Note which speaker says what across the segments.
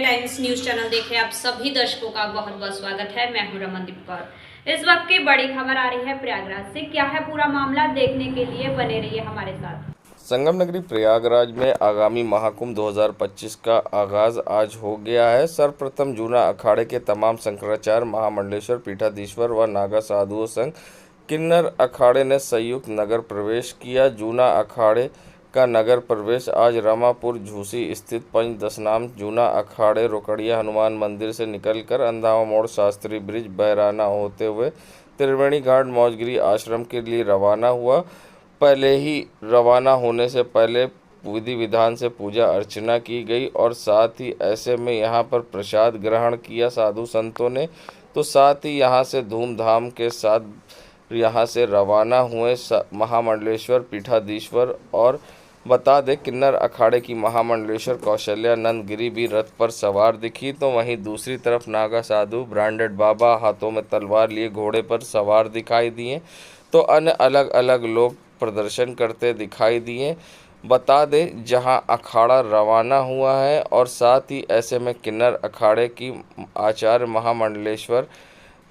Speaker 1: Times news channel देखे आप सभी दर्शकों का बहुत बहुत स्वागत है। मैं हूं रमनदीप कौर। इस वक्त की बड़ी खबर आ रही है प्रयागराज से। क्या है पूरा मामला, देखने के लिए बने रहिए हमारे साथ।
Speaker 2: संगम नगरी प्रयागराज में आगामी महाकुंभ 2025 का आगाज आज हो गया है। सर्वप्रथम जूना अखाड़े के तमाम शंकराचार्य, महामंडलेश्वर, पीठाधीश्वर व नागा साधुओं संग किन्नर अखाड़े ने संयुक्त नगर प्रवेश किया। जूना अखाड़े का नगर प्रवेश आज रामापुर झूसी स्थित पंचदशनाम जूना अखाड़े रोकड़िया हनुमान मंदिर से निकलकर अंधावा मोड़, शास्त्री ब्रिज, बैराना होते हुए त्रिवेणी घाट, मौजगिरी आश्रम के लिए रवाना हुआ। पहले ही रवाना होने से पहले विधि विधान से पूजा अर्चना की गई और साथ ही ऐसे में यहाँ पर प्रसाद ग्रहण किया साधु संतों ने। तो साथ ही यहाँ से धूमधाम के साथ यहाँ से रवाना हुए महामंडलेश्वर, पीठाधीश्वर। और बता दें, किन्नर अखाड़े की महामंडलेश्वर कौशल्यानंद गिरी भी रथ पर सवार दिखी। तो वहीं दूसरी तरफ नागा साधु, ब्रांडेड बाबा हाथों में तलवार लिए घोड़े पर सवार दिखाई दिए। तो अन्य अलग अलग लोग प्रदर्शन करते दिखाई दिए। बता दें, जहां अखाड़ा रवाना हुआ है और साथ ही ऐसे में किन्नर अखाड़े की आचार्य महामंडलेश्वर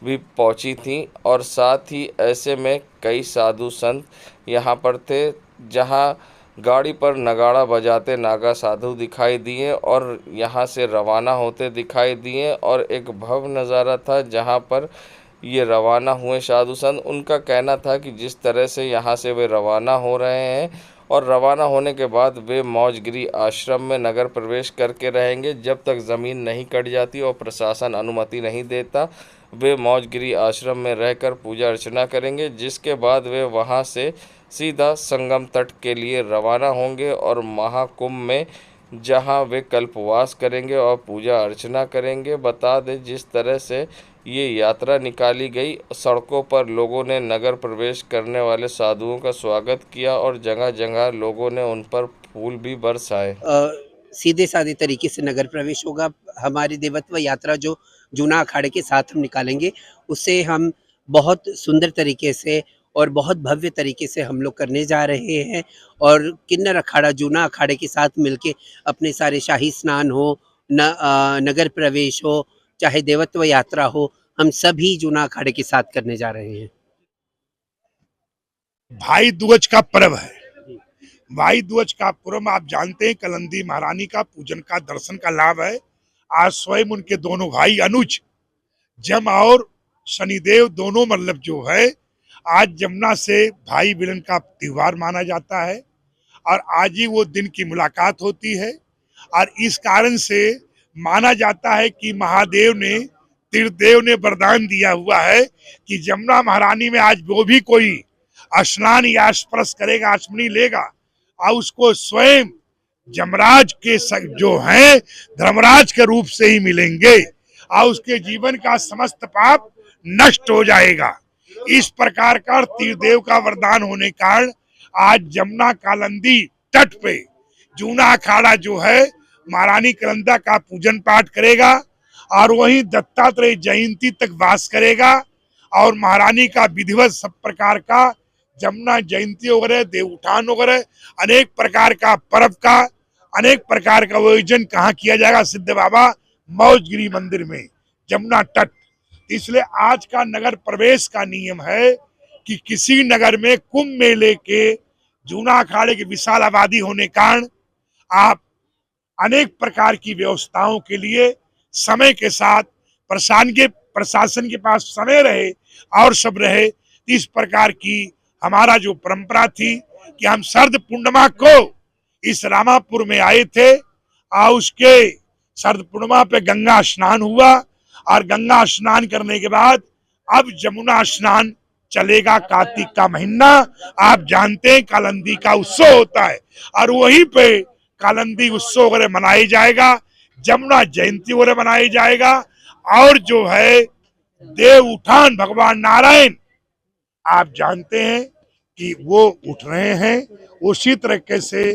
Speaker 2: भी पहुंची थी और साथ ही ऐसे में कई साधु संत यहां पर थे। जहां गाड़ी पर नगाड़ा बजाते नागा साधु दिखाई दिए और यहां से रवाना होते दिखाई दिए। और एक भव्य नज़ारा था जहां पर ये रवाना हुए साधु संत। उनका कहना था कि जिस तरह से यहाँ से वे रवाना हो रहे हैं और रवाना होने के बाद वे मौजगिरी आश्रम में नगर प्रवेश करके रहेंगे जब तक ज़मीन नहीं कट जाती और प्रशासन अनुमति नहीं देता। वे मौजगिरी आश्रम में रहकर पूजा अर्चना करेंगे, जिसके बाद वे वहाँ से सीधा संगम तट के लिए रवाना होंगे और महाकुंभ में जहां वे कल्पवास करेंगे और पूजा अर्चना करेंगे। बता दें, जिस तरह से ये यात्रा निकाली गई, सड़कों पर लोगों ने नगर प्रवेश करने वाले साधुओं का स्वागत किया और जगह जगह लोगों ने उन पर फूल भी बरसाए।
Speaker 3: सीधे साधे तरीके से नगर प्रवेश होगा। हमारी देवत्व यात्रा जो जूना अखाड़े के साथ हम निकालेंगे, उससे हम बहुत सुंदर तरीके से और बहुत भव्य तरीके से हम लोग करने जा रहे हैं। और किन्नर अखाड़ा जूना अखाड़े के साथ मिलके अपने सारे शाही स्नान हो, नगर प्रवेश हो, चाहे देवत्व यात्रा हो, हम सभी जूना अखाड़े के साथ करने जा रहे हैं।
Speaker 4: भाई दूज का पर्व है। भाई दूज का पर्व आप जानते हैं, कलंदी महारानी का पूजन का दर्शन का लाभ है। आज स्वयं उनके दोनों भाई अनुज, जम और शनिदेव दोनों मतलब जो है, आज जमुना से भाई मिलन का त्योहार माना जाता है और आज ही वो दिन की मुलाकात होती है। और इस कारण से माना जाता है कि महादेव ने, त्रिदेव ने वरदान दिया हुआ है कि जमुना महारानी में आज जो भी कोई स्नान या स्पर्श करेगा, आचमनी लेगा, और उसको स्वयं जमराज के जो हैं धर्मराज के रूप से ही मिलेंगे और उसके जीवन का समस्त पाप नष्ट हो जाएगा। इस प्रकार का त्रिदेव का वरदान होने कारण आज जमुना कालंदी तट पे जूना अखाड़ा जो है महारानी कलंदा का पूजन पाठ करेगा और वहीं दत्तात्रेय जयंती तक वास करेगा। और महारानी का विधिवत सब प्रकार का जमुना जयंती वगैरह, देव उठान वगैरह अनेक प्रकार का पर्व का अनेक प्रकार का आयोजन कहाँ किया जाएगा? सिद्ध बाबा मौजगिरी मंदिर में, जमुना तट। इसलिए आज का नगर प्रवेश का नियम है कि किसी नगर में कुंभ मेले के जूना अखाड़े की विशाल आबादी होने कारण आप अनेक प्रकार की व्यवस्थाओं के लिए समय के साथ प्रशासन के पास समय रहे और सब रहे। इस प्रकार की हमारा जो परंपरा थी कि हम शरद पूर्णिमा को इस रामापुर में आए थे और उसके शरद पूर्णिमा पे गंगा स्नान हुआ और गंगा स्नान करने के बाद अब जमुना स्नान चलेगा। कार्तिक का महीना आप जानते हैं, कालंदी का उत्सव होता है और वहीं पे कालंदी उत्सव वगैरह मनाया जाएगा, जमुना जयंती वगैरह मनाया जाएगा। और जो है देव उठान, भगवान नारायण आप जानते हैं कि वो उठ रहे हैं, उसी तरीके से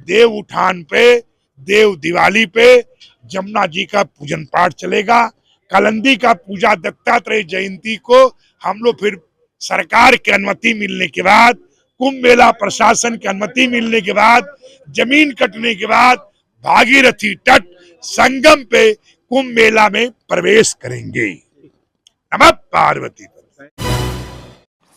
Speaker 4: देव उठान पे, देव दिवाली पे जमुना जी का पूजन पाठ चलेगा। कालंदी का पूजा दत्तात्रेय जयंती को हम लोग फिर सरकार की अनुमति मिलने के बाद, कुंभ मेला प्रशासन की अनुमति मिलने के बाद, जमीन कटने के बाद भागीरथी तट संगम पे कुंभ मेला में प्रवेश करेंगे। नमः पार्वती।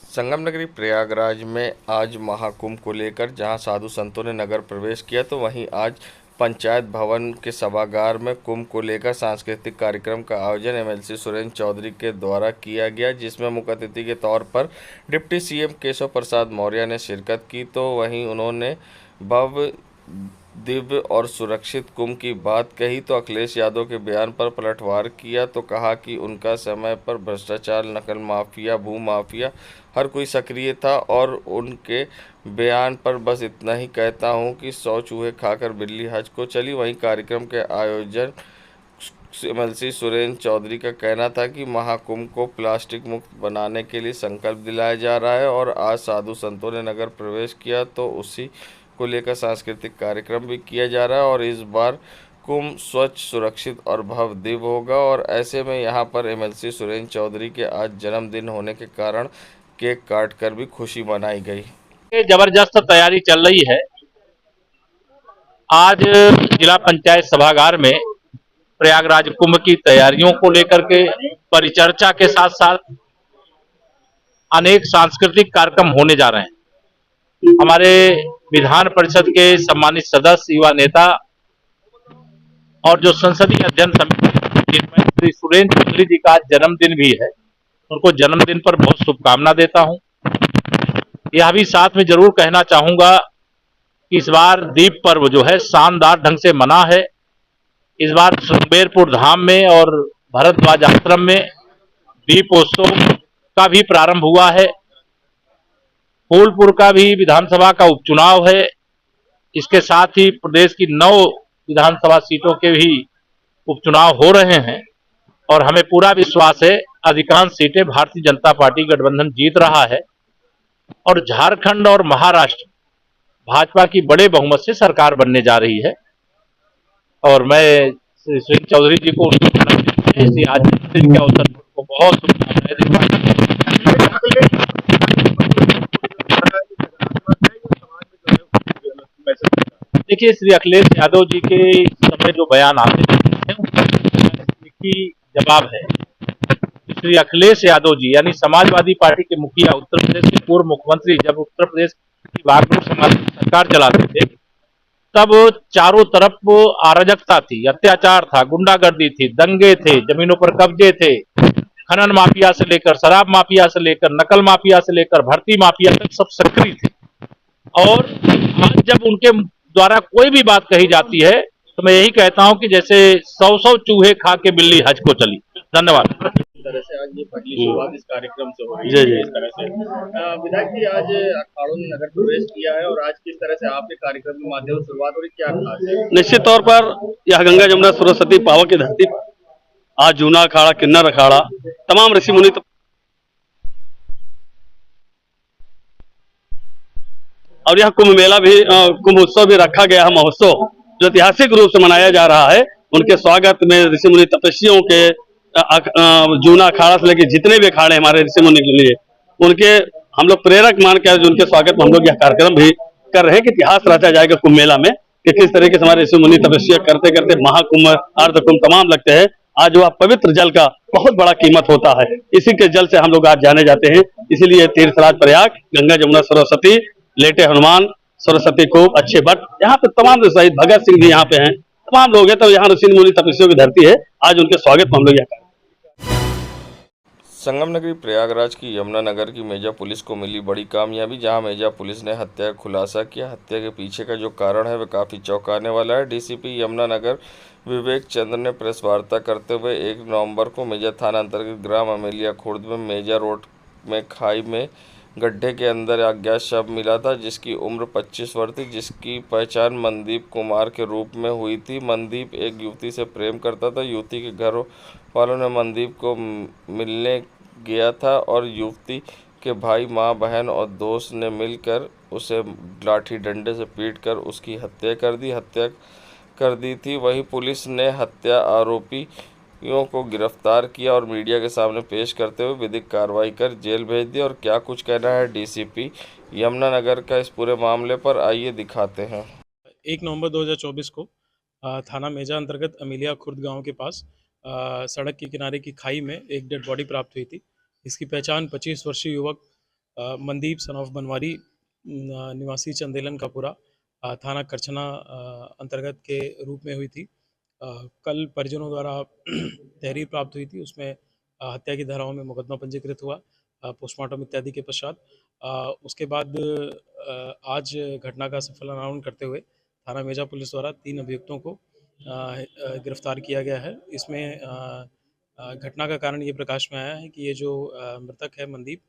Speaker 2: संगम नगरी प्रयागराज में आज महाकुंभ को लेकर जहां साधु संतों ने नगर प्रवेश किया, तो वहीं आज पंचायत भवन के सभागार में कुंभ को लेकर सांस्कृतिक कार्यक्रम का आयोजन एमएलसी सुरेंद्र चौधरी के द्वारा किया गया, जिसमें मुख्य अतिथि के तौर पर डिप्टी सीएम केशव प्रसाद मौर्य ने शिरकत की। तो वहीं उन्होंने भव्य, दिव्य और सुरक्षित कुंभ की बात कही, तो अखिलेश यादव के बयान पर पलटवार किया, तो कहा कि उनका समय पर भ्रष्टाचार, नकल माफिया, भू माफिया हर कोई सक्रिय था और उनके बयान पर बस इतना ही कहता हूं कि 100 चूहे खाकर बिल्ली हज को चली। वहीं कार्यक्रम के आयोजन एमएलसी सुरेंद्र चौधरी का कहना था कि महाकुंभ को प्लास्टिक मुक्त बनाने के लिए संकल्प दिलाया जा रहा है और आज साधु संतों ने नगर प्रवेश किया, तो उसी को लेकर सांस्कृतिक कार्यक्रम भी किया जा रहा है और इस बार कुंभ स्वच्छ, सुरक्षित और भव्य दिव्य होगा। और ऐसे में यहाँ पर एमएलसी सुरेंद्र चौधरी के आज जन्मदिन होने के कारण केक काट कर भी खुशी मनाई गई।
Speaker 5: जबरदस्त तैयारी चल रही है। आज जिला पंचायत सभागार में प्रयागराज कुंभ की तैयारियों को लेकर के परिचर्चा के साथ साथ अनेक सांस्कृतिक कार्यक्रम होने जा रहे हैं। हमारे विधान परिषद के सम्मानित सदस्य, युवा नेता और जो संसदीय अध्ययन समिति श्री सुरेंद्र चौधरी जी का जन्मदिन भी है, उनको जन्मदिन पर बहुत शुभकामना देता हूं। यह भी साथ में जरूर कहना चाहूंगा कि इस बार दीप पर्व जो है शानदार ढंग से मना है। इस बार श्रृंगेरपुर धाम में और भरद्वाज आश्रम में दीपोत्सव का भी प्रारंभ हुआ है। फूलपुर का भी विधानसभा का उपचुनाव है। इसके साथ ही प्रदेश की 9 विधानसभा सीटों के भी उपचुनाव हो रहे हैं और हमें पूरा विश्वास है अधिकांश सीटें भारतीय जनता पार्टी गठबंधन जीत रहा है और झारखंड और महाराष्ट्र भाजपा की बड़े बहुमत से सरकार बनने जा रही है। और मैं श्री सुरेंद्र चौधरी जी को आज जन्मदिन के अवसर पर उनको बहुत शुभकामनाएं देता हूं। देखिए, श्री अखिलेश यादव जी के समय जो बयान आते हैं उसकी जवाब है। श्री अखिलेश यादव जी यानी समाजवादी पार्टी के मुखिया, उत्तर प्रदेश के पूर्व मुख्यमंत्री, जब उत्तर प्रदेश की वामपंथी समाज सरकार चलाते थे तब चारों तरफ अराजकता थी, अत्याचार था, गुंडागर्दी थी, दंगे थे, जमीनों पर कब्जे थे, खनन माफिया से लेकर शराब माफिया से लेकर नकल माफिया से लेकर भर्ती माफिया तक सब सक्रिय थे। और आज जब उनके द्वारा कोई भी बात कही जाती है तो मैं यही कहता हूं कि जैसे 100 चूहे खा के बिल्ली हज को चली। धन्यवाद।
Speaker 6: तरह से आज ये पहली शुरुआत इस कार्यक्रम से हो रही है। इस तरह से विधायक जी आज अखाड़ों ने नगर प्रवेश किया है और आज किस तरह से आपके कार्यक्रम के माध्यम से शुरुआत हो रही, क्या खास है?
Speaker 7: निश्चित तौर पर यह गंगा जमुना सरस्वती पावा की धरती पर आज जूना अखाड़ा, किन्नर अखाड़ा, तमाम ऋषि मुनि और यह कुंभ मेला भी, कुंभ उत्सव भी रखा गया है, महोत्सव जो ऐतिहासिक रूप से मनाया जा रहा है। उनके स्वागत में ऋषि मुनि तपस्वियों के जूना अखाड़ा से लेकर जितने भी अखाड़े हमारे ऋषि मुनि के लिए, उनके हम लोग प्रेरक मानकर उनके स्वागत में हम लोग यह कार्यक्रम भी कर रहे हैं कि इतिहास रचा जाएगा कुंभ मेला में कि किस तरीके से हमारे ऋषि मुनि तपस्या करते करते महाकुंभ, अर्धकुंभ तमाम लगते हैं। आज वह पवित्र जल का बहुत बड़ा कीमत होता है, इसी के जल से हम लोग आज जाने जाते हैं। इसीलिए तीर्थराज प्रयाग, गंगा जमुना सरस्वती, लेटे हनुमान, सरस्वती खूब अच्छे भट्ट, यहाँ पे तमाम शहीद भगत सिंह भी यहाँ पे हैं, तमाम लोग हैं। तो यहाँ ऋषि मुनि तपस्वियों की धरती है। आज उनके स्वागत में हम लोग यहाँ
Speaker 2: संगम नगरी प्रयागराज की यमुना नगर की मेजा पुलिस को मिली बड़ी कामयाबी, जहां मेजा पुलिस ने हत्या का खुलासा किया। हत्या के पीछे का जो कारण है वह काफ़ी चौंकाने वाला है। डीसीपी यमुना नगर विवेक चंद्र ने प्रेस वार्ता करते हुए 1 नवंबर को मेजा थाना अंतर्गत ग्राम अमेलिया खुर्द में मेजा रोड में खाई में गड्ढे के अंदर अज्ञात शव मिला था, जिसकी उम्र 25 वर्ष थी, जिसकी पहचान मनदीप कुमार के रूप में हुई थी। मनदीप एक युवती से प्रेम करता था। युवती के घर वालों ने मनदीप को मिलने गया था और युवती के भाई, मां, बहन और दोस्त ने मिलकर उसे लाठी डंडे से पीटकर उसकी हत्या कर दी थी। वहीं पुलिस ने हत्या आरोपियों को गिरफ्तार किया और मीडिया के सामने पेश करते हुए विधिक कार्रवाई कर जेल भेज दी। और क्या कुछ कहना है डीसीपी यमुना नगर का इस पूरे मामले पर, आइए दिखाते हैं।
Speaker 8: 1 नवंबर 2024 को थाना मेजा अंतर्गत अमीलिया खुर्द गांव के पास सड़क के किनारे की खाई में एक डेड बॉडी प्राप्त हुई थी। इसकी पहचान 25 वर्षीय युवक मनदीप सन ऑफ बनवारी निवासी चंदेलन कापुरा थाना करछना अंतर्गत के रूप में हुई थी। कल परिजनों द्वारा तहरीर प्राप्त हुई थी, उसमें हत्या की धाराओं में मुकदमा पंजीकृत हुआ पोस्टमार्टम इत्यादि के पश्चात। उसके बाद आज घटना का सफल अनावरण करते हुए थाना मेजा पुलिस द्वारा 3 अभियुक्तों को गिरफ्तार किया गया है। इसमें घटना का कारण ये प्रकाश में आया है कि ये जो मृतक है मनदीप,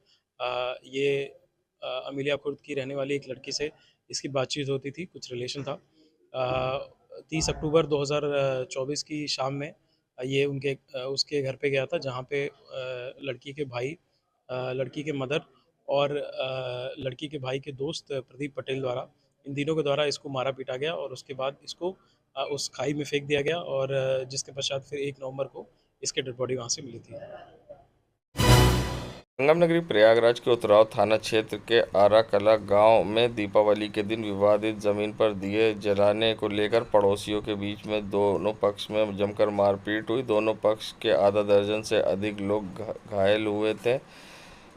Speaker 8: ये अमीलिया खुर्द की रहने वाली एक लड़की से इसकी बातचीत होती थी, कुछ रिलेशन था। 30 अक्टूबर 2024 की शाम में ये उसके घर पे गया था, जहाँ पे लड़की के भाई, लड़की के मदर और लड़की के भाई के दोस्त प्रदीप पटेल द्वारा, इन तीनों के द्वारा इसको मारा पीटा गया और उसके बाद इसको उस खाई में फेंक दिया गया और जिसके पश्चात फिर 1 नवंबर को इसके डेड बॉडी वहाँ से मिली थी।
Speaker 2: संगम नगरी प्रयागराज के उतराव थाना क्षेत्र के आरा कला गांव में दीपावली के दिन विवादित जमीन पर दिए जलाने को लेकर पड़ोसियों के बीच में दोनों पक्ष में जमकर मारपीट हुई। दोनों पक्ष के आधा दर्जन से अधिक लोग घायल हुए थे।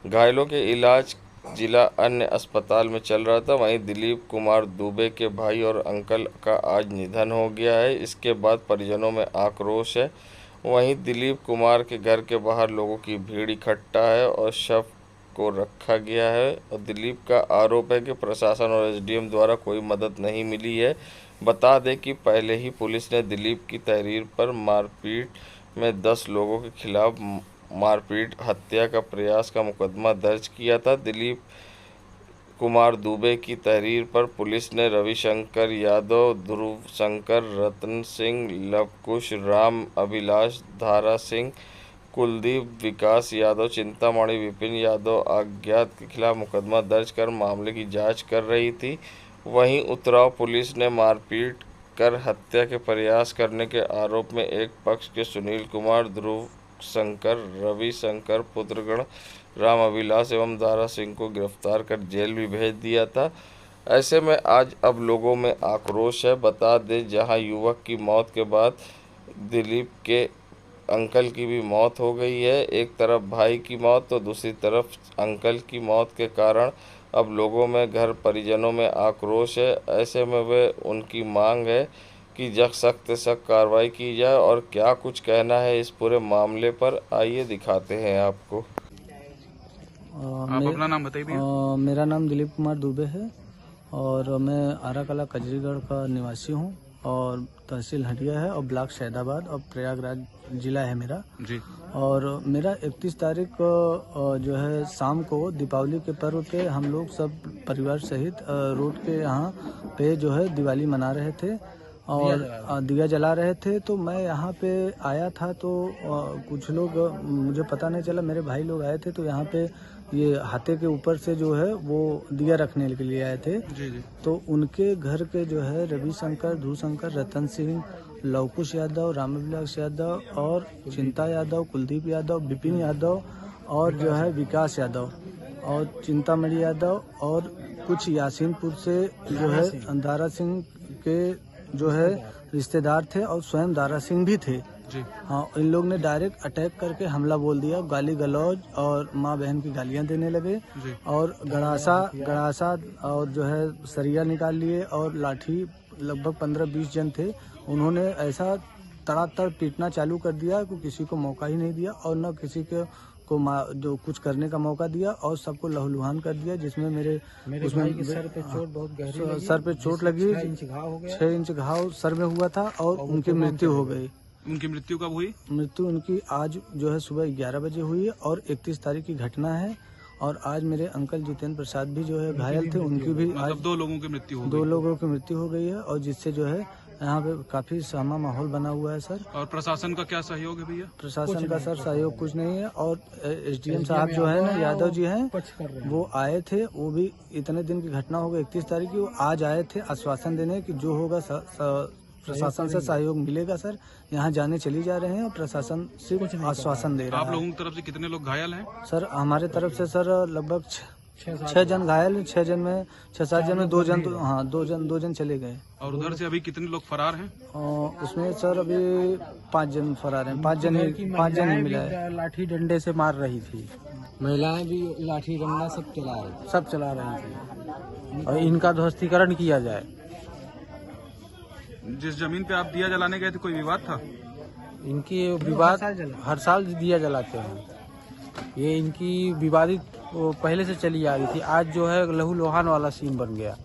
Speaker 2: घायलों के इलाज जिला अन्य अस्पताल में चल रहा था। वहीं दिलीप कुमार दुबे के भाई और अंकल का आज निधन हो गया है। इसके बाद परिजनों में आक्रोश है। वहीं दिलीप कुमार के घर के बाहर लोगों की भीड़ इकट्ठा है और शव को रखा गया है। और दिलीप का आरोप है कि प्रशासन और एसडीएम द्वारा कोई मदद नहीं मिली है। बता दें कि पहले ही पुलिस ने दिलीप की तहरीर पर मारपीट में 10 लोगों के खिलाफ मारपीट हत्या का प्रयास का मुकदमा दर्ज किया था। दिलीप कुमार दुबे की तहरीर पर पुलिस ने रविशंकर यादव, ध्रुव शंकर, रतन सिंह, लवकुश, राम अभिलाष, धारा सिंह, कुलदीप, विकास यादव, चिंतामणि, विपिन यादव अज्ञात के खिलाफ मुकदमा दर्ज कर मामले की जांच कर रही थी। वहीं उतराव पुलिस ने मारपीट कर हत्या के प्रयास करने के आरोप में एक पक्ष के सुनील कुमार, ध्रुव शंकर, रवि शंकर, पुत्रगण राम अभिलाष एवं दारा सिंह को गिरफ्तार कर जेल भी भेज दिया था। ऐसे में आज अब लोगों में आक्रोश है। बता दें, जहां युवक की मौत के बाद दिलीप के अंकल की भी मौत हो गई है। एक तरफ भाई की मौत तो दूसरी तरफ अंकल की मौत के कारण अब लोगों में घर परिजनों में आक्रोश है। ऐसे में वे उनकी मांग है कि सख्त से सख्त कार्रवाई की जाए। और क्या कुछ कहना है इस पूरे मामले पर, आइए दिखाते हैं आपको।
Speaker 9: आप अपना नाम बताइए भैया। मेरा नाम दिलीप कुमार दुबे है और मैं आराकला कजरीगढ़ का निवासी हूँ और तहसील हटिया है और ब्लॉक शहदाबाद और प्रयागराज जिला है मेरा जी। और मेरा 31 तारीख को जो है शाम को दीपावली के पर्व पे हम लोग सब परिवार सहित रोड के यहाँ पे जो है दिवाली मना रहे थे और दिया जला रहे थे। तो मैं यहाँ पे आया था तो कुछ लोग, मुझे पता नहीं चला, मेरे भाई लोग आए थे तो यहाँ पे ये हाथे के ऊपर से जो है वो दिया रखने के लिए आए थे जी। तो उनके घर के जो है रवि शंकर, ध्रुव शंकर, रतन सिंह, लवकुश यादव, रामविलास यादव और चिंता यादव, कुलदीप यादव, विपिन यादव और जो है विकास यादव और चिंतामणि यादव और कुछ यासीनपुर से जो है दारा सिंह के जो है रिश्तेदार थे और स्वयं दारा सिंह भी थे जी। हाँ, इन लोग ने डायरेक्ट अटैक करके हमला बोल दिया, गाली गलौज और माँ बहन की गालियाँ देने लगे जी। और गड़ासा और जो है सरिया निकाल लिए और लाठी, लगभग 15-20 जन थे। उन्होंने ऐसा तड़ातड़ पीटना चालू कर दिया कि किसी को मौका ही नहीं दिया और न किसी को जो कुछ करने का मौका दिया और सबको लहूलुहान कर दिया। जिसमें मेरे सर पे चोट बहुत गहरी, सर पे चोट लगी, 6 इंच घाव सर में हुआ था और उनकी मृत्यु हो गई।
Speaker 6: उनकी मृत्यु कब हुई?
Speaker 9: मृत्यु उनकी आज जो है सुबह 11 बजे हुई है और 31 तारीख की घटना है। और आज मेरे अंकल जितेंद्र प्रसाद भी जो है घायल थे, उनकी भी आज
Speaker 6: 2 लोगों की मृत्यु हो गई।
Speaker 9: 2 लोगों की मृत्यु हो गई है और जिससे जो है यहाँ पे काफी सहमा माहौल बना हुआ है सर।
Speaker 6: और प्रशासन का क्या सहयोग है भैया?
Speaker 9: प्रशासन का सर सहयोग कुछ नहीं है और एसडीएम साहब जो है ना, यादव जी हैं, वो आए थे। वो भी इतने दिन की घटना हो गई 31 तारीख की, वो आज आए थे आश्वासन देने कि जो होगा प्रशासन से सहयोग मिलेगा सर। यहाँ जाने चली जा रहे हैं और प्रशासन सिर्फ आश्वासन दे रहा है।
Speaker 6: आप लोगों की तरफ से कितने लोग घायल हैं?
Speaker 9: सर हमारे तरफ से सर लगभग 6 जन घायल, 6 जन में 6-7 जन में 2 जन तो हाँ 2 जन चले गए।
Speaker 10: और उधर से अभी कितने लोग फरार हैं?
Speaker 9: उसमें सर अभी 5 जन फरार हैं, 5 जन ही मिला है।
Speaker 11: लाठी डंडे से मार रही थी, महिलाएं भी लाठी डंडा सब चला रही थी और इनका ध्वस्तीकरण किया जाए।
Speaker 10: जिस जमीन पे आप दिया जलाने गए थे कोई विवाद था?
Speaker 9: इनकी विवाद हर साल दिया जलाते हैं, ये इनकी विवादित पहले से चली आ रही थी, आज जो है लहू लोहान वाला सीन बन गया।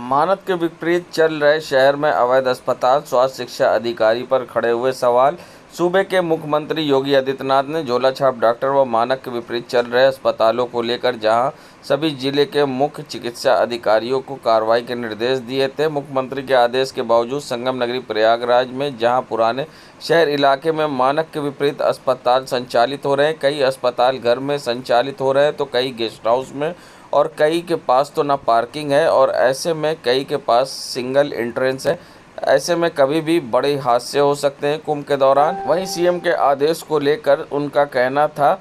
Speaker 2: मानक के विपरीत चल रहे शहर में अवैध अस्पताल, स्वास्थ्य शिक्षा अधिकारी पर खड़े हुए सवाल। सूबे के मुख्यमंत्री योगी आदित्यनाथ ने झोलाछाप डॉक्टर व मानक के विपरीत चल रहे अस्पतालों को लेकर जहां सभी जिले के मुख्य चिकित्सा अधिकारियों को कार्रवाई के निर्देश दिए थे। मुख्यमंत्री के आदेश के बावजूद संगम नगरी प्रयागराज में जहां पुराने शहर इलाके में मानक के विपरीत अस्पताल संचालित हो रहे हैं, कई अस्पताल घर में संचालित हो रहे हैं तो कई गेस्ट हाउस में, और कई के पास तो ना पार्किंग है और ऐसे में कई के पास सिंगल एंट्रेंस है। ऐसे में कभी भी बड़े हादसे हो सकते हैं कुंभ के दौरान। वहीं सीएम के आदेश को लेकर उनका कहना था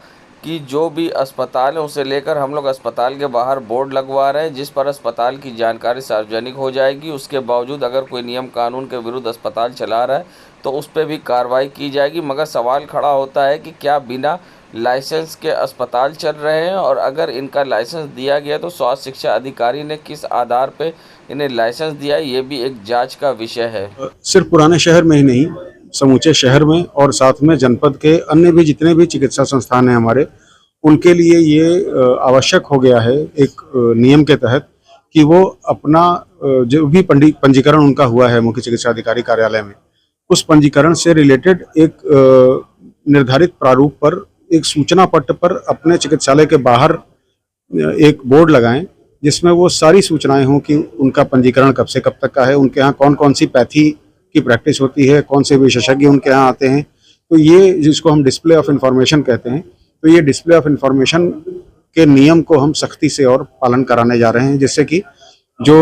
Speaker 2: कि जो भी अस्पताल है उसे लेकर हम लोग अस्पताल के बाहर बोर्ड लगवा रहे हैं जिस पर अस्पताल की जानकारी सार्वजनिक हो जाएगी। उसके बावजूद अगर कोई नियम कानून के विरुद्ध अस्पताल चला रहा है तो उस पर भी कार्रवाई की जाएगी। मगर सवाल खड़ा होता है कि क्या बिना लाइसेंस के अस्पताल चल रहे हैं, और अगर इनका लाइसेंस दिया गया तो स्वास्थ्य शिक्षा अधिकारी ने किस आधार पे इन्हें लाइसेंस दिया है, ये भी एक जांच का विषय है।
Speaker 12: सिर्फ पुराने शहर में ही नहीं, समूचे शहर में और साथ में जनपद के अन्य भी जितने भी चिकित्सा संस्थान हैं हमारे, उनके लिए ये आवश्यक हो गया है एक नियम के तहत कि वो अपना जो भी पंजीकरण उनका हुआ है मुख्य चिकित्सा अधिकारी कार्यालय में, उस पंजीकरण से रिलेटेड एक निर्धारित प्रारूप पर एक सूचना पट्ट पर अपने चिकित्सालय के बाहर एक बोर्ड लगाएं जिसमें वो सारी सूचनाएं हों कि उनका पंजीकरण कब से कब तक का है, उनके यहाँ कौन कौन सी पैथी की प्रैक्टिस होती है, कौन से विशेषज्ञ उनके यहाँ आते हैं। तो ये जिसको हम डिस्प्ले ऑफ इंफॉर्मेशन कहते हैं, तो ये डिस्प्ले ऑफ इंफॉर्मेशन के नियम को हम सख्ती से और पालन कराने जा रहे हैं जिससे कि जो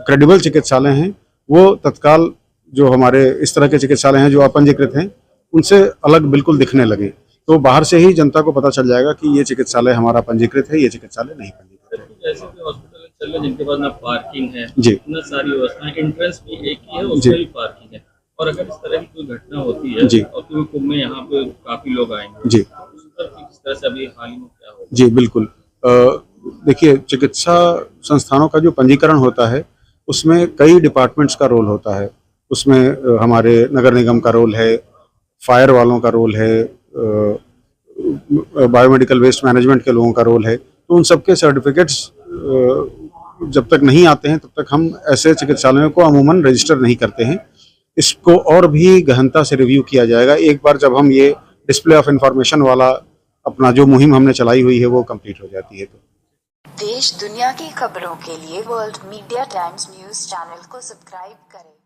Speaker 12: क्रेडिबल चिकित्सालय हैं वो तत्काल जो हमारे इस तरह के चिकित्सालय हैं जो अपंजीकृत हैं उनसे अलग बिल्कुल दिखने लगे। तो बाहर से ही जनता को पता चल जाएगा कि ये चिकित्सालय हमारा पंजीकृत है, ये चिकित्सालय नहीं पंजीकृत है।
Speaker 6: जैसे कि हॉस्पिटल चल रहे जिनके पास ना पार्किंग है,
Speaker 12: जी,
Speaker 6: ना सारी व्यवस्था, एंट्रेंस भी एक ही है, उसमें भी पार्किंग है, और अगर इस तरह की कोई घटना होती है
Speaker 12: जी,
Speaker 6: और क्योंकि कुंभ में यहाँ पे काफी लोग आएंगे
Speaker 12: जी,
Speaker 6: तो उस पर किस तरह से अभी हाल ही में क्या होगा?
Speaker 12: जी बिल्कुल। देखिए, चिकित्सा संस्थानों का जो पंजीकरण होता है उसमें कई डिपार्टमेंट्स का रोल होता है। उसमें हमारे नगर निगम का रोल है, फायर वालों का रोल है, बायोमेडिकल वेस्ट मैनेजमेंट के लोगों का रोल है। तो उन सबके सर्टिफिकेट्स जब तक नहीं आते हैं तब तक हम ऐसे चिकित्सालयों को अमूमन रजिस्टर नहीं करते हैं। इसको और भी गहनता से रिव्यू किया जाएगा एक बार जब हम ये डिस्प्ले ऑफ इंफॉर्मेशन वाला अपना जो मुहिम हमने चलाई हुई है वो कंप्लीट हो जाती है। तो
Speaker 13: देश दुनिया की खबरों के लिए world media times news channel को सब्सक्राइब करें।